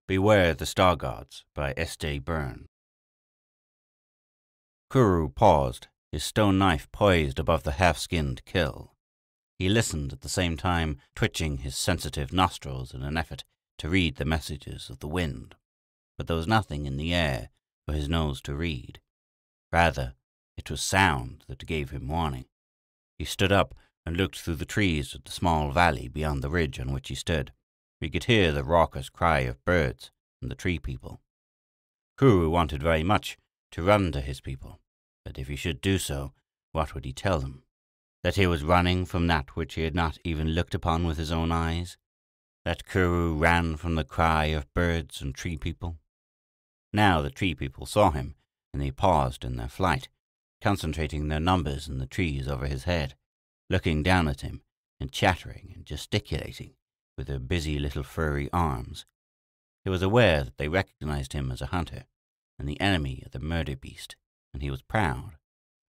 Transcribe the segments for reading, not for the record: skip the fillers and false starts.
Beware the Star Gods by S.J. Byrne. Kuru paused, his stone knife poised above the half-skinned kill. He listened at the same time, twitching his sensitive nostrils in an effort to read the messages of the wind. But there was nothing in the air for his nose to read. Rather, it was sound that gave him warning. He stood up and looked through the trees at the small valley beyond the ridge on which he stood. He could hear the raucous cry of birds and the tree people. Kuru wanted very much to run to his people, but if he should do so, what would he tell them? That he was running from that which he had not even looked upon with his own eyes? That Kuru ran from the cry of birds and tree people? Now the tree people saw him, and they paused in their flight, concentrating their numbers in the trees over his head, looking down at him and chattering and gesticulating with their busy little furry arms. He was aware that they recognized him as a hunter and the enemy of the murder beast, and he was proud,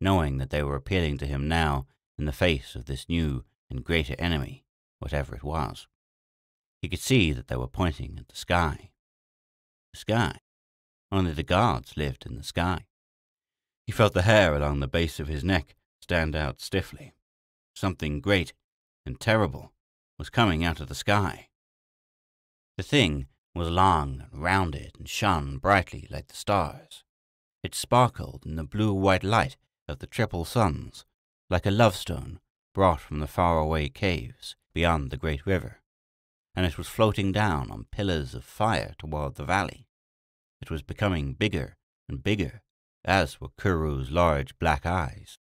knowing that they were appealing to him now in the face of this new and greater enemy, whatever it was. He could see that they were pointing at the sky. The sky. Only the gods lived in the sky. He felt the hair along the base of his neck stand out stiffly. Something great and terrible was coming out of the sky. The thing was long and rounded and shone brightly like the stars. It sparkled in the blue-white light of the triple suns, like a lovestone brought from the faraway caves beyond the great river, and it was floating down on pillars of fire toward the valley. It was becoming bigger and bigger, as were Kuru's large black eyes.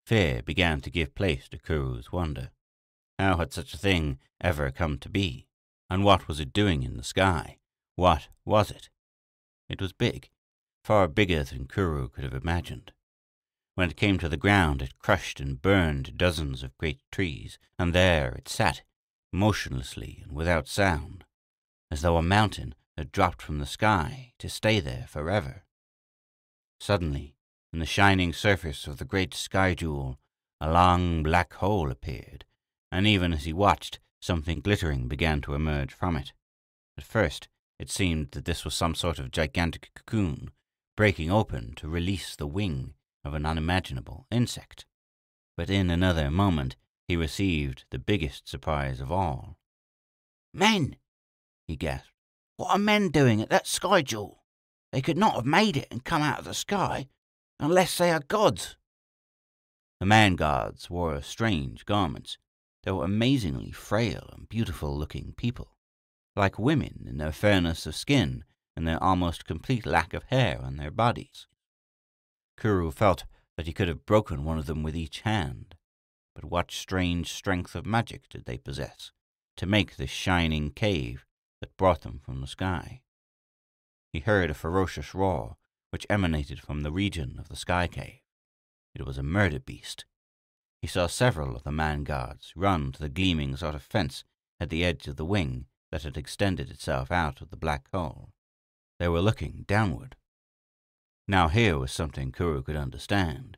Fear began to give place to Kuru's wonder. How had such a thing ever come to be? And what was it doing in the sky? What was it? It was big, far bigger than Kuru could have imagined. When it came to the ground, it crushed and burned dozens of great trees, and there it sat, motionlessly and without sound, as though a mountain had dropped from the sky to stay there forever. Suddenly, in the shining surface of the great sky jewel, a long black hole appeared, and even as he watched, something glittering began to emerge from it. At first, it seemed that this was some sort of gigantic cocoon, breaking open to release the wing of an unimaginable insect. But in another moment, he received the biggest surprise of all. "Men!" he gasped. "What are men doing at that sky jewel? They could not have made it and come out of the sky, unless they are gods." The man-gods wore strange garments. They were amazingly frail and beautiful-looking people, like women in their fairness of skin and their almost complete lack of hair on their bodies. Kuru felt that he could have broken one of them with each hand, but what strange strength of magic did they possess to make this shining cave that brought them from the sky? He heard a ferocious roar which emanated from the region of the sky cave. It was a murder beast. He saw several of the man-gods run to the gleaming sort of fence at the edge of the wing that had extended itself out of the black hole. They were looking downward. Now here was something Kuru could understand.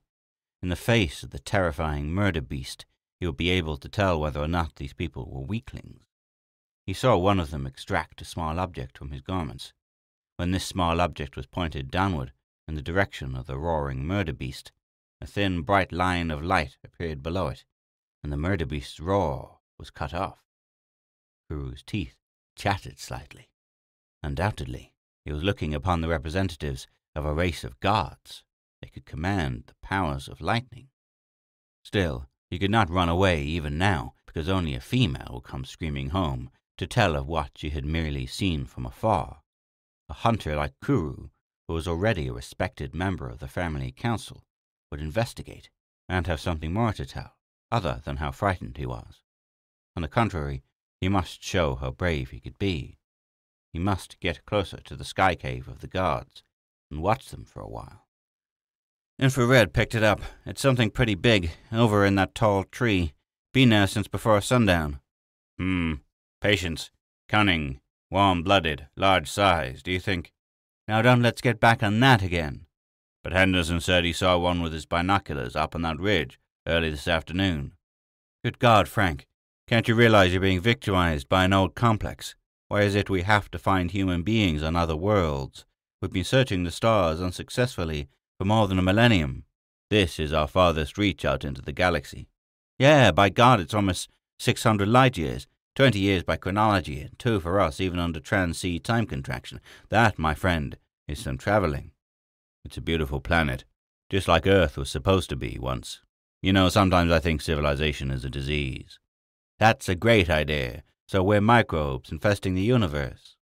In the face of the terrifying murder beast, he would be able to tell whether or not these people were weaklings. He saw one of them extract a small object from his garments. When this small object was pointed downward in the direction of the roaring murder beast, a thin, bright line of light appeared below it, and the murder beast's roar was cut off. Kuru's teeth chattered slightly. Undoubtedly, he was looking upon the representatives of a race of gods. They could command the powers of lightning. Still, he could not run away even now, because only a female would come screaming home to tell of what she had merely seen from afar. A hunter like Kuru, who was already a respected member of the family council, would investigate and have something more to tell, other than how frightened he was. On the contrary, he must show how brave he could be. He must get closer to the sky cave of the gods and watch them for a while. Infrared picked it up. It's something pretty big, over in that tall tree. Been there since before sundown. Patience, cunning, warm-blooded, large size, do you think? Now don't let's get back on that again. But Henderson said he saw one with his binoculars up on that ridge early this afternoon. Good God, Frank, can't you realize you're being victimized by an old complex? Why is it we have to find human beings on other worlds? We've been searching the stars unsuccessfully for more than a millennium. This is our farthest reach out into the galaxy. Yeah, by God, it's almost 600 light years, 20 years by chronology, and 2 for us even under trans-sea time contraction. That, my friend, is some traveling. It's a beautiful planet, just like Earth was supposed to be once. You know, sometimes I think civilization is a disease. That's a great idea. So we're microbes infesting the universe.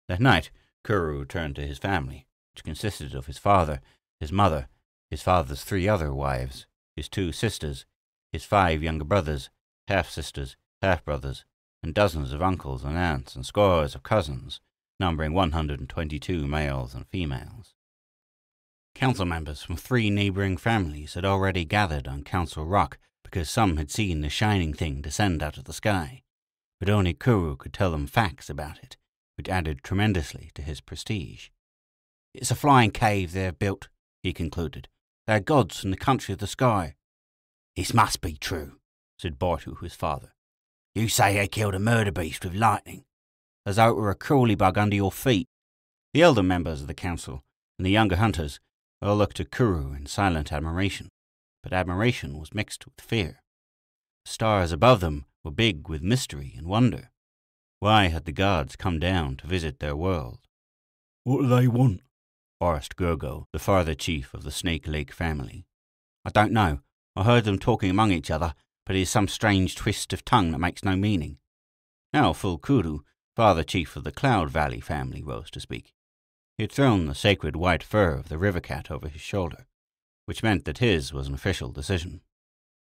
That night, Kuru turned to his family, which consisted of his father, his mother, his father's 3 other wives, his 2 sisters, his 5 younger brothers, half-sisters, half-brothers, and dozens of uncles and aunts and scores of cousins, numbering 122 males and females. Council members from 3 neighbouring families had already gathered on Council Rock because some had seen the shining thing descend out of the sky, but only Kuru could tell them facts about it, which added tremendously to his prestige. "It's a flying cave they have built," he concluded. "They are gods from the country of the sky." "This must be true," said Bartu, his father. "You say they killed a murder beast with lightning, as though it were a crawly bug under your feet." The elder members of the council and the younger hunters all looked at Kuru in silent admiration, but admiration was mixed with fear. The stars above them were big with mystery and wonder. Why had the gods come down to visit their world? "What do they want?" asked Gurgo, the father chief of the Snake Lake family. "I don't know. I heard them talking among each other, but it is some strange twist of tongue that makes no meaning." Now Fulkuru, father chief of the Cloud Valley family, rose to speak. He had thrown the sacred white fur of the river cat over his shoulder, which meant that his was an official decision.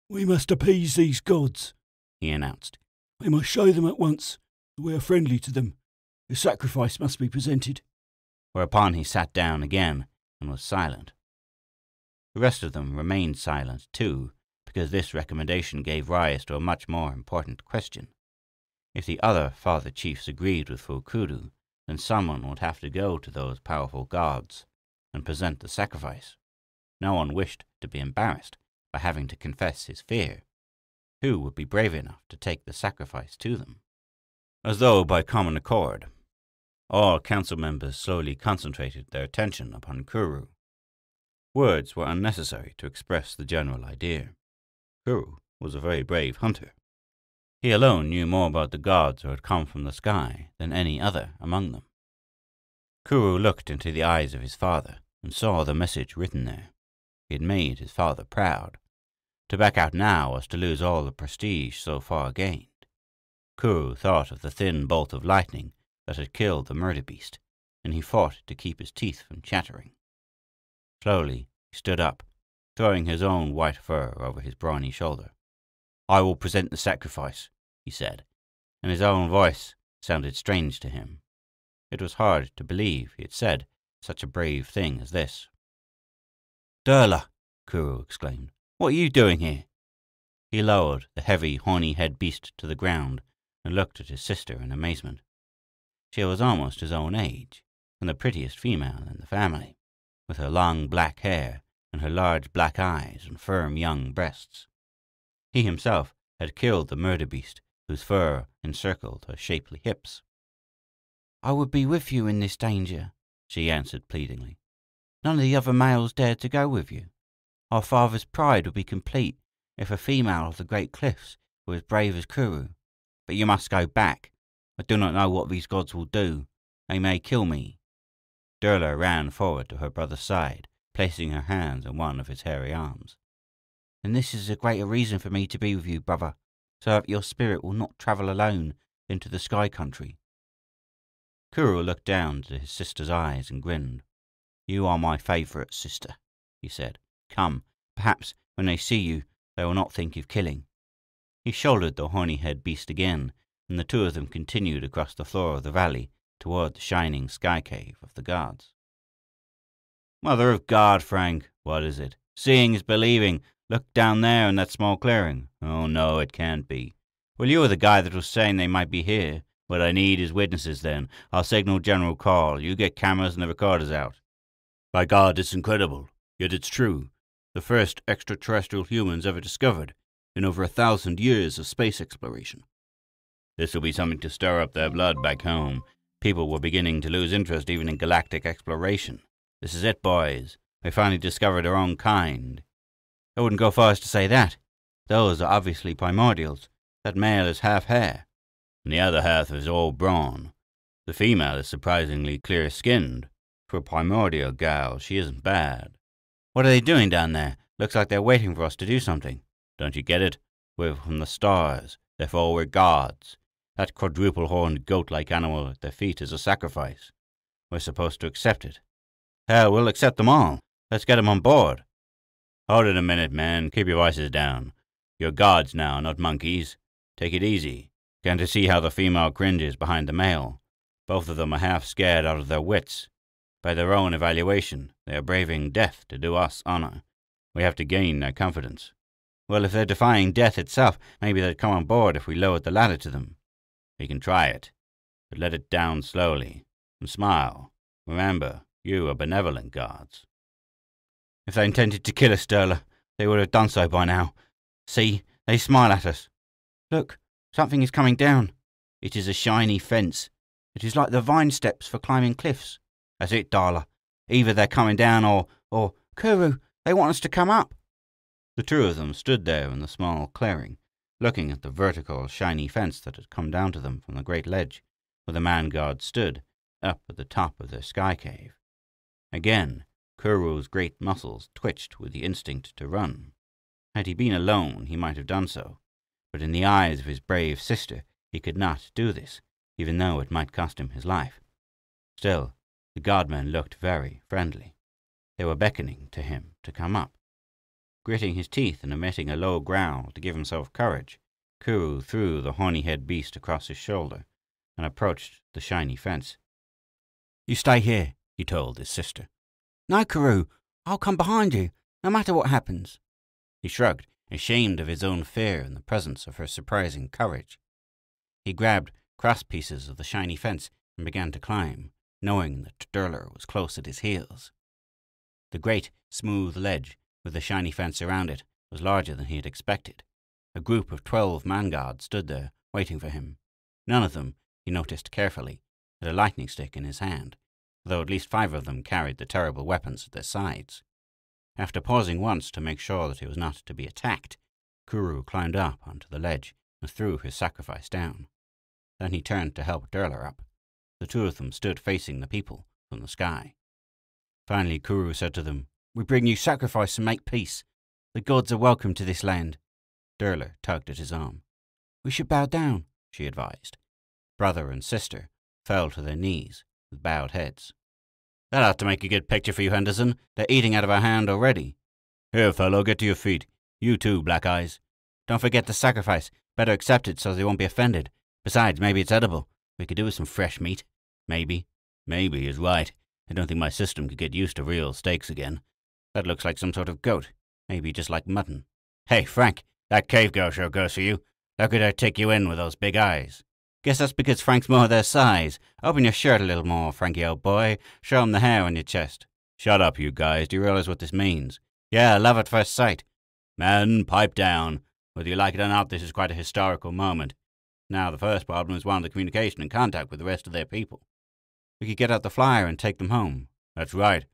"We must appease these gods," he announced. "We must show them at once that we are friendly to them. A sacrifice must be presented." Whereupon he sat down again and was silent. The rest of them remained silent too, because this recommendation gave rise to a much more important question. If the other father chiefs agreed with Fulkuru, then someone would have to go to those powerful gods and present the sacrifice. No one wished to be embarrassed by having to confess his fear. Who would be brave enough to take the sacrifice to them? As though by common accord, all council members slowly concentrated their attention upon Kuru. Words were unnecessary to express the general idea. Kuru was a very brave hunter. He alone knew more about the gods who had come from the sky than any other among them. Kuru looked into the eyes of his father and saw the message written there. He had made his father proud. To back out now was to lose all the prestige so far gained. Kuru thought of the thin bolt of lightning that had killed the murder beast, and he fought to keep his teeth from chattering. Slowly he stood up, throwing his own white fur over his brawny shoulder. "I will present the sacrifice," he said, and his own voice sounded strange to him. It was hard to believe he had said such a brave thing as this. "Durla!" Kuru exclaimed. "What are you doing here?" He lowered the heavy, horny-head beast to the ground and looked at his sister in amazement. She was almost his own age, and the prettiest female in the family, with her long black hair and her large black eyes and firm young breasts. He himself had killed the murder beast whose fur encircled her shapely hips. "I would be with you in this danger," she answered pleadingly. "None of the other males dared to go with you. Our father's pride would be complete if a female of the great cliffs were as brave as Kuru. But you must go back. I do not know what these gods will do. They may kill me." Durla ran forward to her brother's side, placing her hands on one of his hairy arms. "And this is a greater reason for me to be with you, brother, so that your spirit will not travel alone into the sky country." Kuru looked down into his sister's eyes and grinned. "You are my favourite sister," he said. "Come, perhaps when they see you, they will not think of killing." He shouldered the horny-head beast again, and the two of them continued across the floor of the valley toward the shining sky cave of the gods. "Mother of God, Frank, what is it? Seeing is believing. Look down there in that small clearing. Oh, no, it can't be. Well, you were the guy that was saying they might be here. What I need is witnesses then. I'll signal general call. You get cameras and the recorders out." "By God, it's incredible. Yet it's true. The first extraterrestrial humans ever discovered in over 1,000 years of space exploration." This will be something to stir up their blood back home. People were beginning to lose interest even in galactic exploration. This is it, boys. We finally discovered our own kind. I wouldn't go far as to say that. Those are obviously primordials. That male is half hair, and the other half is all brawn. The female is surprisingly clear-skinned. For a primordial gal, she isn't bad. What are they doing down there? Looks like they're waiting for us to do something. Don't you get it? We're from the stars, therefore we're gods. That quadruple-horned goat-like animal at their feet is a sacrifice. We're supposed to accept it. Hell, we'll accept them all. Let's get them on board. Hold it a minute, man. Keep your voices down. You're gods now, not monkeys. Take it easy. Can't you see how the female cringes behind the male? Both of them are half scared out of their wits. By their own evaluation, they are braving death to do us honor. We have to gain their confidence. Well, if they're defying death itself, maybe they'd come on board if we lowered the ladder to them. We can try it, but let it down slowly, and smile. Remember, you are benevolent gods. If they intended to kill us, Durla, they would have done so by now. See, they smile at us. Look, something is coming down. It is a shiny fence. It is like the vine steps for climbing cliffs. That's it, Darla. Either they're coming down or, Kuru, they want us to come up. The two of them stood there in the small clearing, looking at the vertical, shiny fence that had come down to them from the great ledge, where the man-god stood, up at the top of their sky cave. Again, Kuru's great muscles twitched with the instinct to run. Had he been alone, he might have done so, but in the eyes of his brave sister, he could not do this, even though it might cost him his life. Still, the godmen looked very friendly. They were beckoning to him to come up. Gritting his teeth and emitting a low growl to give himself courage, Kuru threw the horny-haired beast across his shoulder and approached the shiny fence. You stay here, he told his sister. No, Kuru, I'll come behind you, no matter what happens. He shrugged, ashamed of his own fear in the presence of her surprising courage. He grabbed cross pieces of the shiny fence and began to climb, knowing that Durla was close at his heels. The great, smooth ledge, with the shiny fence around it, was larger than he had expected. A group of 12 man-guards stood there, waiting for him. None of them, he noticed carefully, had a lightning stick in his hand, though at least 5 of them carried the terrible weapons at their sides. After pausing once to make sure that he was not to be attacked, Kuru climbed up onto the ledge and threw his sacrifice down. Then he turned to help Durla up. The two of them stood facing the people from the sky. Finally, Kuru said to them, We bring you sacrifice and make peace. The gods are welcome to this land. Durla tugged at his arm. We should bow down, she advised. Brother and sister fell to their knees with bowed heads. That ought to make a good picture for you, Henderson. They're eating out of our hand already. Here, fellow, get to your feet. You too, Black Eyes. Don't forget the sacrifice. Better accept it so they won't be offended. Besides, maybe it's edible. We could do with some fresh meat. Maybe. Maybe is right. I don't think my system could get used to real steaks again. That looks like some sort of goat. Maybe just like mutton. Hey, Frank, that cave girl sure goes for you. Look at her take you in with those big eyes. Guess that's because Frank's more their size. Open your shirt a little more, Frankie, old boy. Show 'em the hair on your chest. Shut up, you guys. Do you realize what this means? Yeah, love at first sight. Man, pipe down. Whether you like it or not, this is quite a historical moment. Now, the first problem is one of the communication and contact with the rest of their people. We could get out the flyer and take them home. That's right.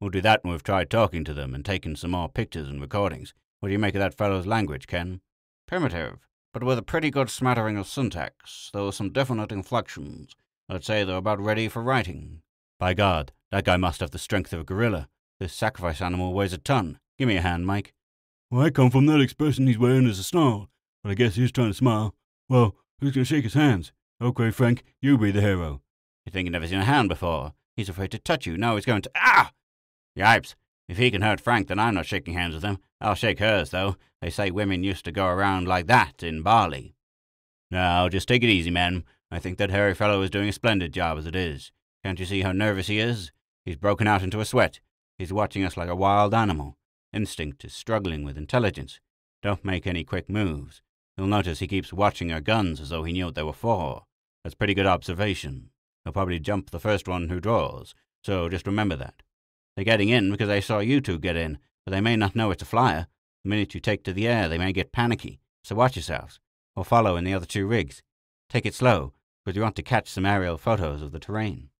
We'll do that when we've tried talking to them and taken some more pictures and recordings. What do you make of that fellow's language, Ken? Primitive, but with a pretty good smattering of syntax. There were some definite inflections. I'd say they're about ready for writing. By God, that guy must have the strength of a gorilla. This sacrifice animal weighs a ton. Give me a hand, Mike. Well, I come from that expression he's wearing as a snarl, but I guess he's trying to smile. Well, who's going to shake his hands? Okay, Frank, you be the hero. You think you've never seen a hand before? He's afraid to touch you. Now he's going to... Ah! Yipes. If he can hurt Frank, then I'm not shaking hands with him. I'll shake hers, though. They say women used to go around like that in Bali. Now, just take it easy, men. I think that hairy fellow is doing a splendid job as it is. Can't you see how nervous he is? He's broken out into a sweat. He's watching us like a wild animal. Instinct is struggling with intelligence. Don't make any quick moves. You'll notice he keeps watching our guns as though he knew what they were for. That's pretty good observation. He'll probably jump the first one who draws, so just remember that. They're getting in because they saw you two get in, but they may not know it's a flyer. The minute you take to the air, they may get panicky, so watch yourselves, or follow in the other 2 rigs. Take it slow, because you want to catch some aerial photos of the terrain.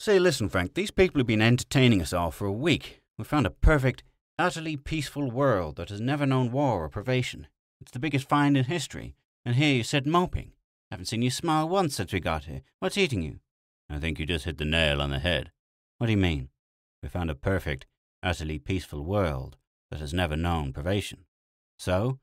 Say, listen, Frank, these people have been entertaining us all for a week. We found a perfect, utterly peaceful world that has never known war or privation. It's the biggest find in history, and here you sit moping. Haven't seen you smile once since we got here. What's eating you? I think you just hit the nail on the head. What do you mean? We found a perfect, utterly peaceful world that has never known privation. So?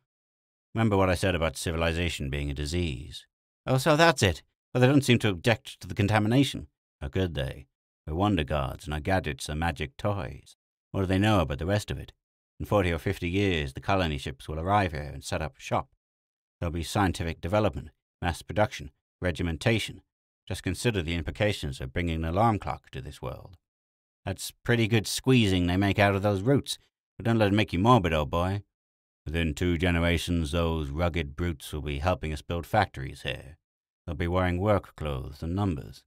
Remember what I said about civilization being a disease? Oh, so that's it. Well, they don't seem to object to the contamination. How could they? We're wonder gods, and our gadgets are magic toys. What do they know about the rest of it? In 40 or 50 years, the colony ships will arrive here and set up shop. There'll be scientific development, mass production, regimentation. Just consider the implications of bringing an alarm clock to this world. That's pretty good squeezing they make out of those roots, but don't let it make you morbid, old boy. Within 2 generations, those rugged brutes will be helping us build factories here. They'll be wearing work clothes and numbers.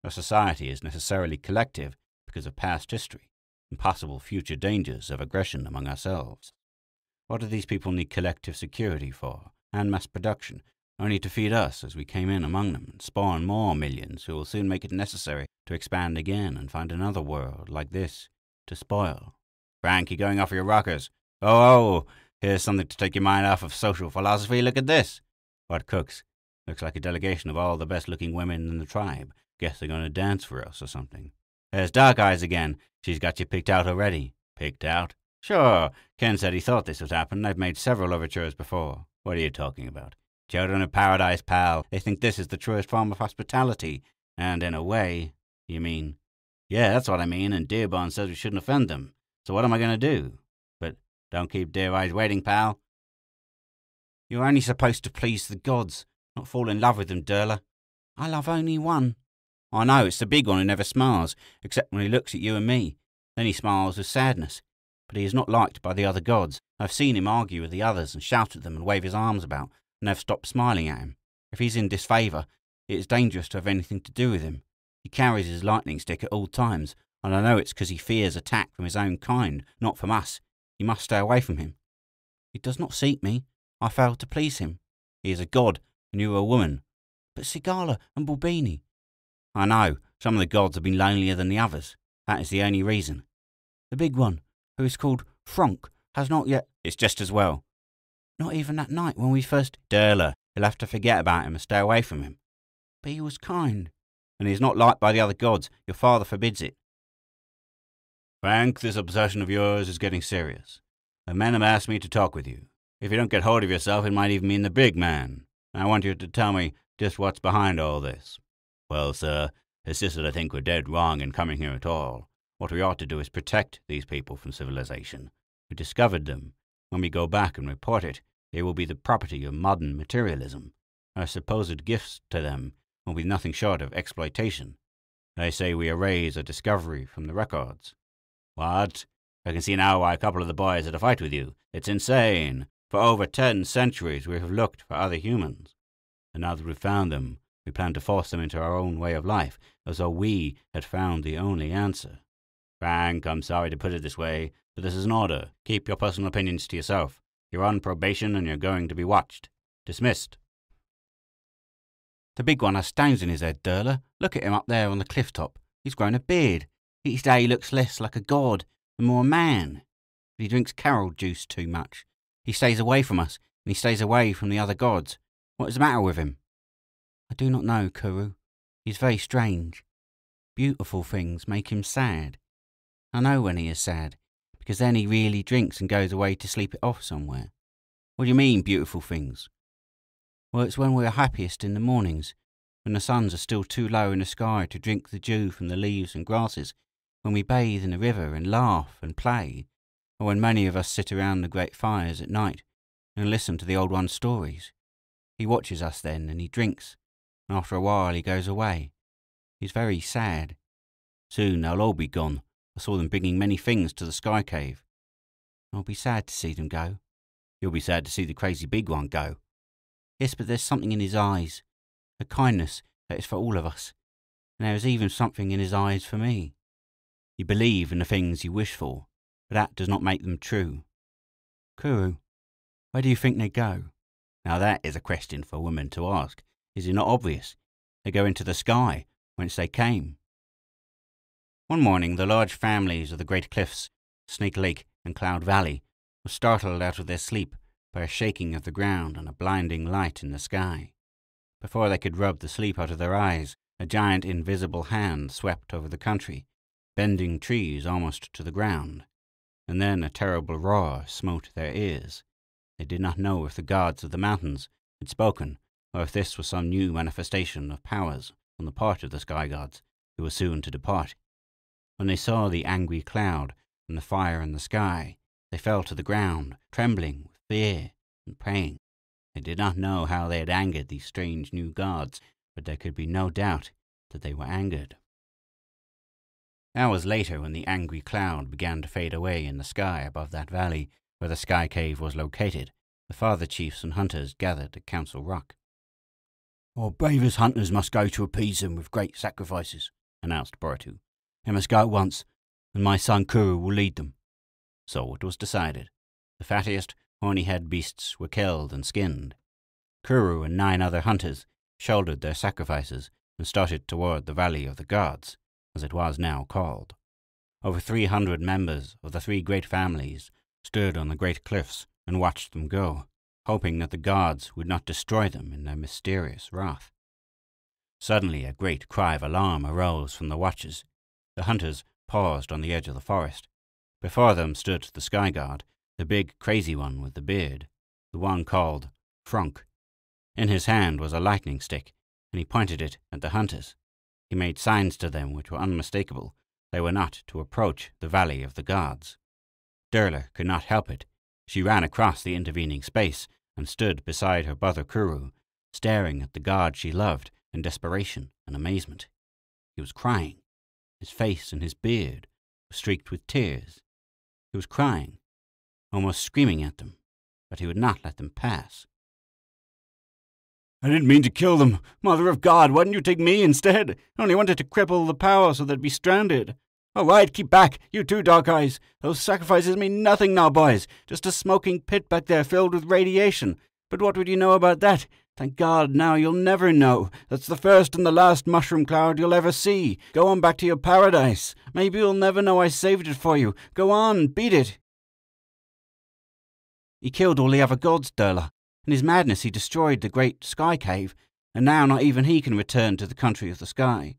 Our society is necessarily collective because of past history and possible future dangers of aggression among ourselves. What do these people need collective security for, and mass production, only to feed us as we came in among them and spawn more millions who will soon make it necessary to expand again and find another world like this to spoil? Frank, you're going off your rockers. Oh, here's something to take your mind off of social philosophy. Look at this. What cooks? Looks like a delegation of all the best-looking women in the tribe. Guess they're going to dance for us or something. There's Dark Eyes again. She's got you picked out already. Picked out? Sure. Ken said he thought this would happen. I've made several overtures before. What are you talking about? Children of paradise, pal. They think this is the truest form of hospitality. And in a way, you mean? Yeah, that's what I mean, and Dearborn says we shouldn't offend them. So what am I going to do? But don't keep Dear Eyes waiting, pal. You're only supposed to please the gods, not fall in love with them, Durla. I love only one. I know, it's the big one who never smiles, except when he looks at you and me. Then he smiles with sadness. But he is not liked by the other gods. I've seen him argue with the others and shout at them and wave his arms about, and they've stopped smiling at him. If he's in disfavour, it is dangerous to have anything to do with him. He carries his lightning stick at all times, and I know it's because he fears attack from his own kind, not from us. You must stay away from him. He does not seek me. I failed to please him. He is a god, and you are a woman. But Sigala and Bulbini. I know, some of the gods have been lonelier than the others. That is the only reason. The big one, who is called Fronk, has not yet... It's just as well. Not even that night when we first... Durla, you'll have to forget about him and stay away from him. But he was kind. And he is not liked by the other gods. Your father forbids it. Frank, this obsession of yours is getting serious. The men have asked me to talk with you. If you don't get hold of yourself, it might even mean the big man. I want you to tell me just what's behind all this. Well, sir, it's just that I think we're dead wrong in coming here at all. What we ought to do is protect these people from civilization. We discovered them. When we go back and report it, they will be the property of modern materialism. Our supposed gifts to them will be nothing short of exploitation. They say we erase a discovery from the records. What? I can see now why a couple of the boys had a fight with you. It's insane. For over 10 centuries we have looked for other humans. And now that we've found them, we plan to force them into our own way of life, as though we had found the only answer. Frank, I'm sorry to put it this way, but this is an order. Keep your personal opinions to yourself. You're on probation and you're going to be watched. Dismissed. The big one has stones in his head, Durla. Look at him up there on the cliff top. He's grown a beard. Each day he looks less like a god and more a man. But he drinks carol juice too much. He stays away from us, and he stays away from the other gods. What is the matter with him? I do not know, Kuru. He is very strange. Beautiful things make him sad. I know when he is sad, because then he really drinks and goes away to sleep it off somewhere. What do you mean, beautiful things? Well, it's when we are happiest in the mornings, when the suns are still too low in the sky to drink the dew from the leaves and grasses, when we bathe in the river and laugh and play, or when many of us sit around the great fires at night and listen to the old one's stories. He watches us then, and he drinks, and after a while he goes away. He's very sad. Soon they'll all be gone. I saw them bringing many things to the sky cave. I'll be sad to see them go. You'll be sad to see the crazy big one go. Yes, but there's something in his eyes, a kindness that is for all of us, and there is even something in his eyes for me. You believe in the things you wish for, but that does not make them true. Kuru, where do you think they go? Now that is a question for women to ask. Is it not obvious? They go into the sky, whence they came." One morning the large families of the Great Cliffs, Snake Lake and Cloud Valley, were startled out of their sleep by a shaking of the ground and a blinding light in the sky. Before they could rub the sleep out of their eyes, a giant invisible hand swept over the country, bending trees almost to the ground. And then a terrible roar smote their ears. They did not know if the gods of the mountains had spoken, or if this was some new manifestation of powers on the part of the sky gods, who were soon to depart. When they saw the angry cloud and the fire in the sky, they fell to the ground, trembling with fear and praying. They did not know how they had angered these strange new gods, but there could be no doubt that they were angered. Hours later, when the angry cloud began to fade away in the sky above that valley where the sky cave was located, the father chiefs and hunters gathered at Council Rock. "Our bravest hunters must go to appease them with great sacrifices," announced Boratu. "They must go at once, and my son Kuru will lead them." So it was decided. The fattiest, horny-haired beasts were killed and skinned. Kuru and 9 other hunters shouldered their sacrifices and started toward the Valley of the Gods, as it was now called. Over 300 members of the 3 great families stood on the great cliffs and watched them go, hoping that the gods would not destroy them in their mysterious wrath. Suddenly a great cry of alarm arose from the watchers. The hunters paused on the edge of the forest. Before them stood the sky god, the big crazy one with the beard, the one called Frunk. In his hand was a lightning stick, and he pointed it at the hunters. He made signs to them which were unmistakable. They were not to approach the Valley of the Gods. Durla could not help it. She ran across the intervening space and stood beside her brother Kuru, staring at the god she loved in desperation and amazement. He was crying. His face and his beard were streaked with tears. He was crying, almost screaming at them, but he would not let them pass. "I didn't mean to kill them. Mother of God, why didn't you take me instead? I only wanted to cripple the power so they'd be stranded." "All right, keep back, you too, Dark Eyes. Those sacrifices mean nothing now, boys. Just a smoking pit back there filled with radiation. But what would you know about that? Thank God, now you'll never know. That's the first and the last mushroom cloud you'll ever see. Go on back to your paradise. Maybe you'll never know I saved it for you. Go on, beat it." "He killed all the other gods, Durla. In his madness he destroyed the great sky cave, and now not even he can return to the country of the sky.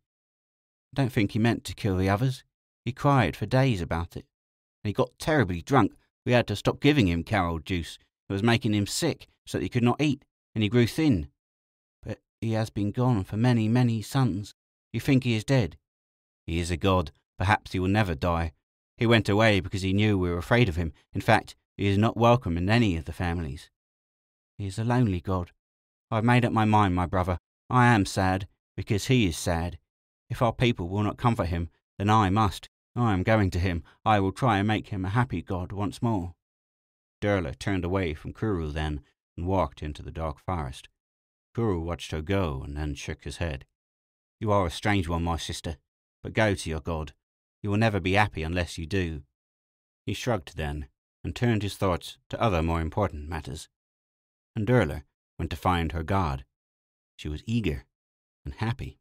I don't think he meant to kill the others. He cried for days about it, and he got terribly drunk. We had to stop giving him Carol juice. It was making him sick, so that he could not eat, and he grew thin. But he has been gone for many, many suns. You think he is dead? He is a god. Perhaps he will never die. He went away because he knew we were afraid of him. In fact, he is not welcome in any of the families. He is a lonely god. I have made up my mind, my brother. I am sad, because he is sad. If our people will not comfort him, then I must. I am going to him. I will try and make him a happy god once more." Durla turned away from Kuru then and walked into the dark forest. Kuru watched her go and then shook his head. "You are a strange one, my sister, but go to your god. You will never be happy unless you do." He shrugged then and turned his thoughts to other more important matters. And Durla went to find her god. She was eager and happy.